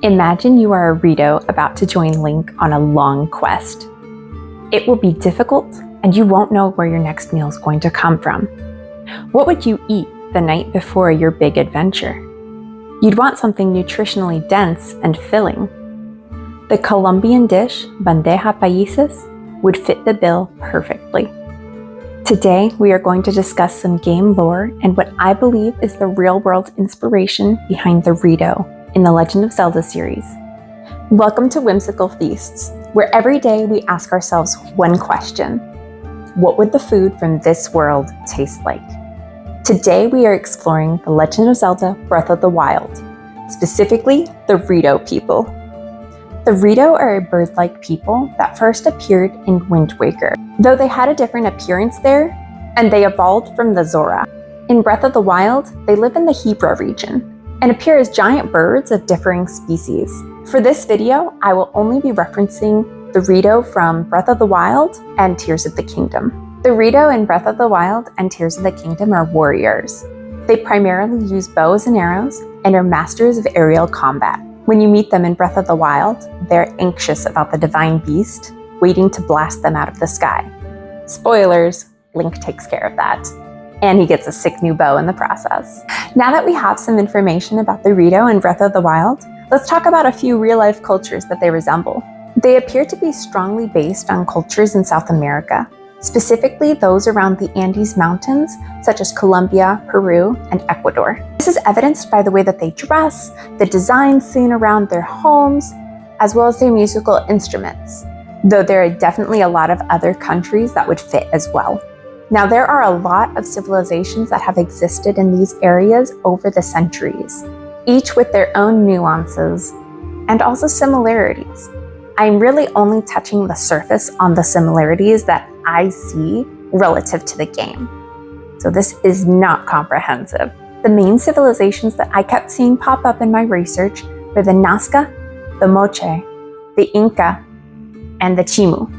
Imagine you are a Rito about to join Link on a long quest. It will be difficult, and you won't know where your next meal is going to come from. What would you eat the night before your big adventure? You'd want something nutritionally dense and filling. The Colombian dish, bandeja paisas, would fit the bill perfectly. Today, we are going to discuss some game lore and what I believe is the real-world inspiration behind the Rito in the Legend of Zelda series. Welcome to Whimsical Feasts, where every day we ask ourselves one question: what would the food from this world taste like? Today we are exploring the Legend of Zelda Breath of the Wild, specifically the Rito people. The Rito are a bird-like people that first appeared in Wind Waker, though they had a different appearance there, and they evolved from the Zora. In Breath of the Wild, they live in the Hebra region, and appear as giant birds of differing species. For this video, I will only be referencing the Rito from Breath of the Wild and Tears of the Kingdom. The Rito in Breath of the Wild and Tears of the Kingdom are warriors. They primarily use bows and arrows and are masters of aerial combat. When you meet them in Breath of the Wild, they're anxious about the divine beast, waiting to blast them out of the sky. Spoilers, Link takes care of that. And he gets a sick new bow in the process. Now that we have some information about the Rito in Breath of the Wild, let's talk about a few real-life cultures that they resemble. They appear to be strongly based on cultures in South America, specifically those around the Andes Mountains, such as Colombia, Peru, and Ecuador. This is evidenced by the way that they dress, the designs seen around their homes, as well as their musical instruments, though there are definitely a lot of other countries that would fit as well. Now, there are a lot of civilizations that have existed in these areas over the centuries, each with their own nuances and also similarities. I'm really only touching the surface on the similarities that I see relative to the game. So this is not comprehensive. The main civilizations that I kept seeing pop up in my research were the Nazca, the Moche, the Inca, and the Chimu.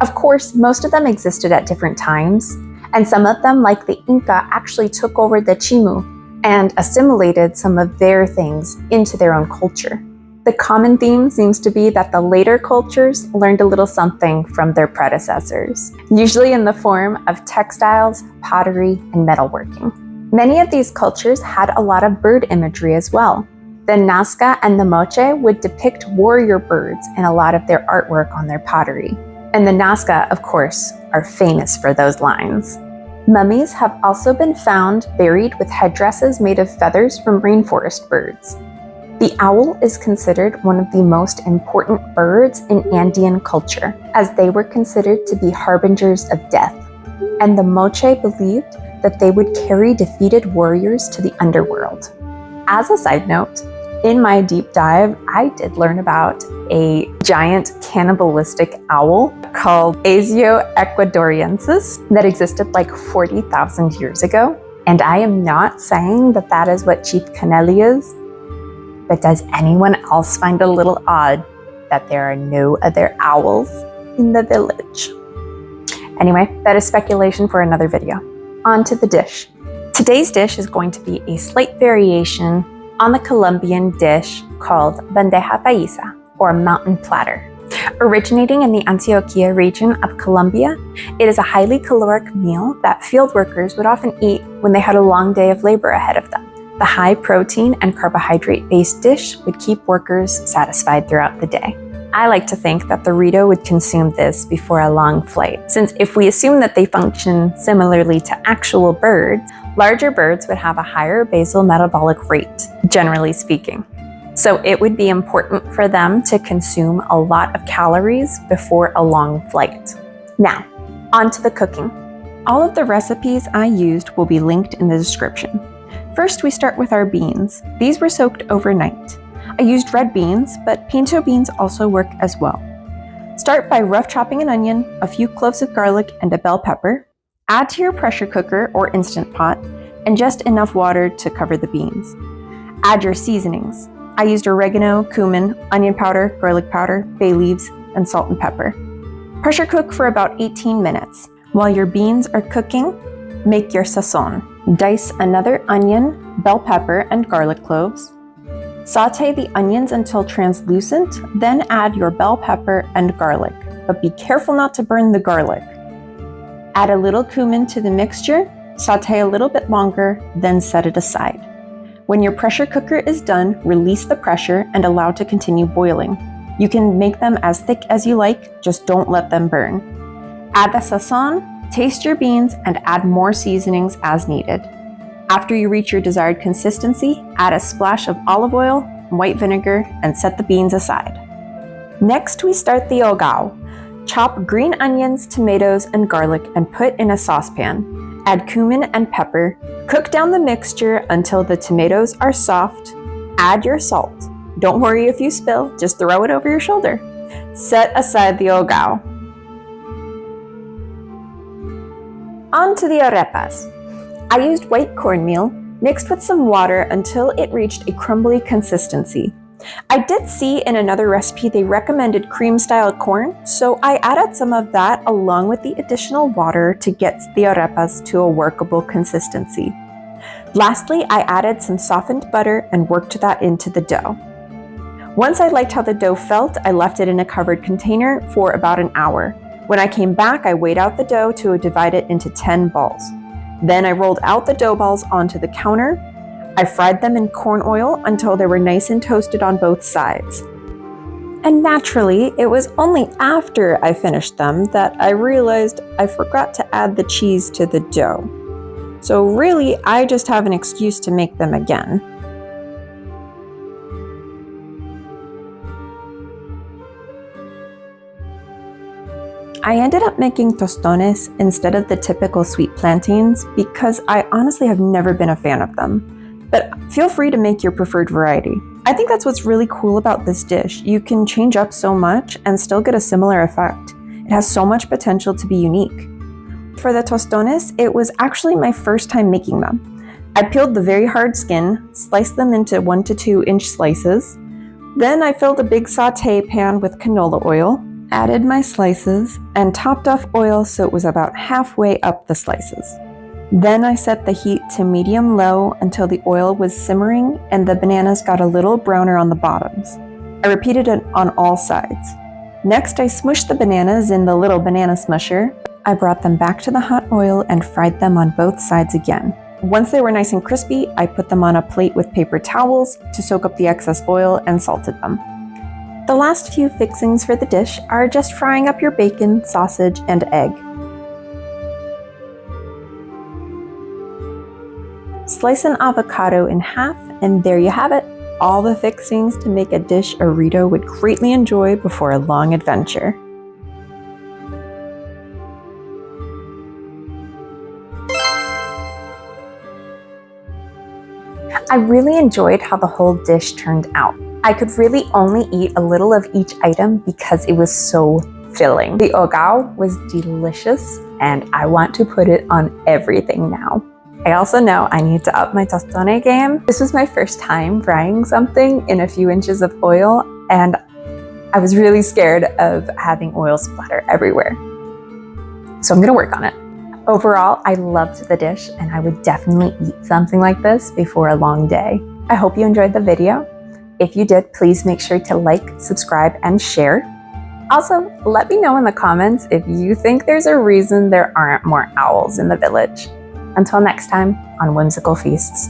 Of course, most of them existed at different times, and some of them, like the Inca, actually took over the Chimu and assimilated some of their things into their own culture. The common theme seems to be that the later cultures learned a little something from their predecessors, usually in the form of textiles, pottery, and metalworking. Many of these cultures had a lot of bird imagery as well. The Nazca and the Moche would depict warrior birds in a lot of their artwork on their pottery. And the Nazca, of course, are famous for those lines. Mummies have also been found buried with headdresses made of feathers from rainforest birds. The owl is considered one of the most important birds in Andean culture, as they were considered to be harbingers of death. And the Moche believed that they would carry defeated warriors to the underworld. As a side note, in my deep dive, I did learn about a giant cannibalistic owl called Asio ecuadoriensis that existed like 40,000 years ago. And I am not saying that that is what Chief Canelli is, but does anyone else find a little odd that there are no other owls in the village? Anyway, that is speculation for another video. On to the dish. Today's dish is going to be a slight variation on the Colombian dish called bandeja paisa, or mountain platter. Originating in the Antioquia region of Colombia, it is a highly caloric meal that field workers would often eat when they had a long day of labor ahead of them. The high protein and carbohydrate-based dish would keep workers satisfied throughout the day. I like to think that the Rito would consume this before a long flight, since if we assume that they function similarly to actual birds, larger birds would have a higher basal metabolic rate, generally speaking. So it would be important for them to consume a lot of calories before a long flight. Now, on to the cooking. All of the recipes I used will be linked in the description. First, we start with our beans. These were soaked overnight. I used red beans, but pinto beans also work as well. Start by rough chopping an onion, a few cloves of garlic, and a bell pepper. Add to your pressure cooker or instant pot, and just enough water to cover the beans. Add your seasonings. I used oregano, cumin, onion powder, garlic powder, bay leaves, and salt and pepper. Pressure cook for about 18 minutes. While your beans are cooking, make your sazon. Dice another onion, bell pepper, and garlic cloves. Saute the onions until translucent, then add your bell pepper and garlic, but be careful not to burn the garlic. Add a little cumin to the mixture, saute a little bit longer, then set it aside. When your pressure cooker is done, release the pressure and allow to continue boiling. You can make them as thick as you like, just don't let them burn. Add the sazon, taste your beans, and add more seasonings as needed. After you reach your desired consistency, add a splash of olive oil, white vinegar, and set the beans aside. Next, we start the ogao. Chop green onions, tomatoes, and garlic and put in a saucepan. Add cumin and pepper. Cook down the mixture until the tomatoes are soft. Add your salt. Don't worry if you spill, just throw it over your shoulder. Set aside the ogao. On to the arepas. I used white cornmeal, mixed with some water until it reached a crumbly consistency. I did see in another recipe they recommended cream-style corn, so I added some of that along with the additional water to get the arepas to a workable consistency. Lastly, I added some softened butter and worked that into the dough. Once I liked how the dough felt, I left it in a covered container for about an hour. When I came back, I weighed out the dough to divide it into 10 balls. Then I rolled out the dough balls onto the counter. I fried them in corn oil until they were nice and toasted on both sides. And naturally, it was only after I finished them that I realized I forgot to add the cheese to the dough. So really, I just have an excuse to make them again. I ended up making tostones instead of the typical sweet plantains because I honestly have never been a fan of them. But feel free to make your preferred variety. I think that's what's really cool about this dish. You can change up so much and still get a similar effect. It has so much potential to be unique. For the tostones, it was actually my first time making them. I peeled the very hard skin, sliced them into 1 to 2 inch slices. Then I filled a big saute pan with canola oil, added my slices, and topped off oil so it was about halfway up the slices. Then I set the heat to medium-low until the oil was simmering and the bananas got a little browner on the bottoms. I repeated it on all sides. Next, I smushed the bananas in the little banana smusher. I brought them back to the hot oil and fried them on both sides again. Once they were nice and crispy, I put them on a plate with paper towels to soak up the excess oil and salted them. The last few fixings for the dish are just frying up your bacon, sausage, and egg. Slice an avocado in half, and there you have it. All the fixings to make a dish a Rito would greatly enjoy before a long adventure. I really enjoyed how the whole dish turned out. I could really only eat a little of each item because it was so filling. The ogao was delicious and I want to put it on everything now. I also know I need to up my tostone game. This was my first time frying something in a few inches of oil and I was really scared of having oil splatter everywhere. So I'm gonna work on it. Overall, I loved the dish and I would definitely eat something like this before a long day. I hope you enjoyed the video. If you did, please make sure to like, subscribe, and share. Also, let me know in the comments if you think there's a reason there aren't more owls in the village. Until next time on Whimsical Feasts.